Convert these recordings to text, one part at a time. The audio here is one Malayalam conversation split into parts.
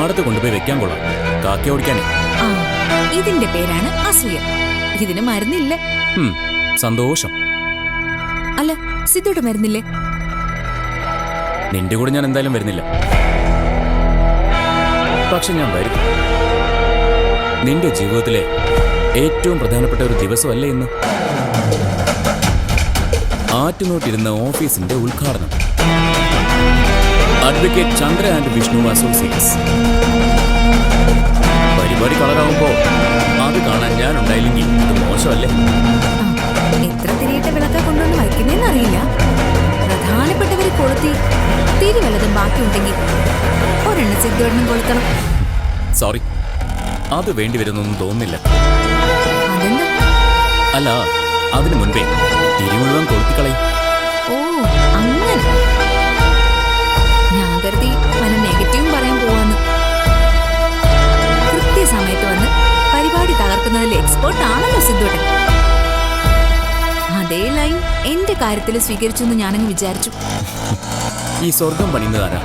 പാടത്ത് കൊണ്ടുപോയി വെക്കാൻ കൊള്ളാം. കാക്ക ഓടിക്കാനേ. ആ, ഇതിന്റെ പേരാണ് അസൂയ. ഇതിന് മരുന്നില്ല. സന്തോഷം. അല്ല, സിദ്ധുടെ മരുന്നില്ലേ? നിന്റെ കൂടെ ഞാൻ എന്തായാലും വരുന്നില്ല. പക്ഷെ ഞാൻ വരും. നിന്റെ ജീവിതത്തിലെ ഏറ്റവും പ്രധാനപ്പെട്ട ഒരു ദിവസമല്ലേ ഇന്ന്? ആറ്റുനോട്ടിരുന്ന ഓഫീസിന്റെ ഉദ്ഘാടനം. Advocate Chandra and Vishnu associates. പരിപാടി കളറാവുമ്പോ അത് കാണാൻ ഞാൻ ഉണ്ടായില്ലെങ്കിൽ അത് മോശമല്ലേ? എത്ര തിരിയിട്ട വിളക്ക കൊണ്ടുവന്ന് വയ്ക്കുന്നേന്ന് അറിയില്ല. പ്രധാനപ്പെട്ടവരെ കൊളുത്തി തിരി വല്ലതും ബാക്കിയുണ്ടെങ്കിൽ ഒരെണ്ണ സിദ്ധുവെണ്ണം കൊളുത്തണം. സോറി, അത് വേണ്ടി വരുന്നൊന്നും തോന്നുന്നില്ല. അതെന്താ? അല്ല, അതിനു മുൻപേ തിരി മുഴുവൻ കൊളുത്തിക്കളയും. ഓ, അങ്ങനെ. ഞാൻ കരുതി പല നെഗറ്റീവും പറയാൻ പോവാന്ന്. കൃത്യസമയത്ത് വന്ന് പരിപാടി തകർക്കുന്നതിൽ എക്സ്പേർട്ട് ആണല്ലോ സിദ്ധുട്ടൻ. അതേ ലൈൻ എന്റെ കാര്യത്തിൽ സ്വീകരിച്ചു എന്ന് ഞാനങ്ങ് വിചാരിച്ചു. ഈ സ്വർഗം പണിയുന്നതാരാ?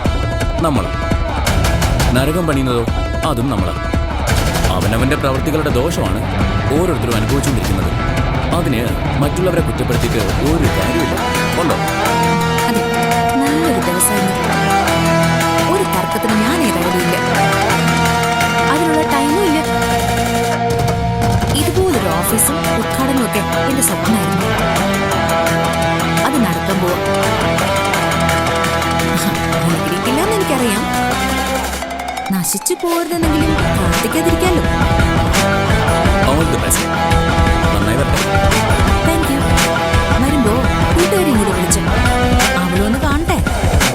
നമ്മളാ. നരകം പണിയുന്നതോ? അതും നമ്മളാ. അവനവന്റെ പ്രവൃത്തികളുടെ ദോഷമാണ് ഓരോരുത്തരും അനുഭവിച്ചുകൊണ്ടിരിക്കുന്നത്. അതിന് മറ്റുള്ളവരെ കുറ്റപ്പെടുത്തിയിട്ട് ഒരു കാര്യമില്ല. ഉണ്ടോ? അതെ, നല്ലൊരു ദിവസമായിരുന്നു. ഒരു തർക്കത്തിന് ഞാൻ ഏതായാലുമില്ല. അതിനുള്ള ടൈമും ഇല്ല. ഇതുപോലൊരു ഓഫീസും ഉദ്ഘാടനവും ഒക്കെ എന്റെ സ്വപ്നമായിരുന്നു. അത് നടക്കാൻ പോവാ. അനുഗ്രഹിക്കില്ലെന്ന് എനിക്കറിയാം. നശിച്ചു പോകരുതെന്നെങ്കിലും പ്രാർത്ഥിക്കാതിരിക്കാലോ. All the best. നന്നായി വരട്ടെ. Thank you. വരുമ്പോ കൂട്ടുകാരെയും കൂടെ വിളിച്ചു. അവളൊന്ന് കാണട്ടെ.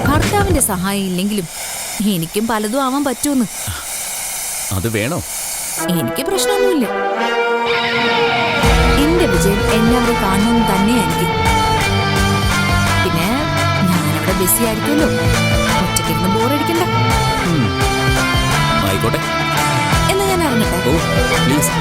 ഭർത്താവിന്റെ സഹായം ഇല്ലെങ്കിലും എനിക്കും പലതും ആവാൻ പറ്റുമെന്ന്. അത് വേണോ? എനിക്ക് പ്രശ്നമൊന്നുമില്ല. എന്റെ വിജയം എല്ലാവരും കാണണമെന്ന് തന്നെയായിരിക്കും. പിന്നെ ഞാനവിടെ ബിസി ആയിരിക്കുമല്ലോ. ഒറ്റയ്ക്കിരുന്ന് ബോറടിക്കണ്ട. ആയിക്കോട്ടെ. എന്നാ ഞാൻ ഇറങ്ങട്ടെ. ഓ, പ്ലീസ്.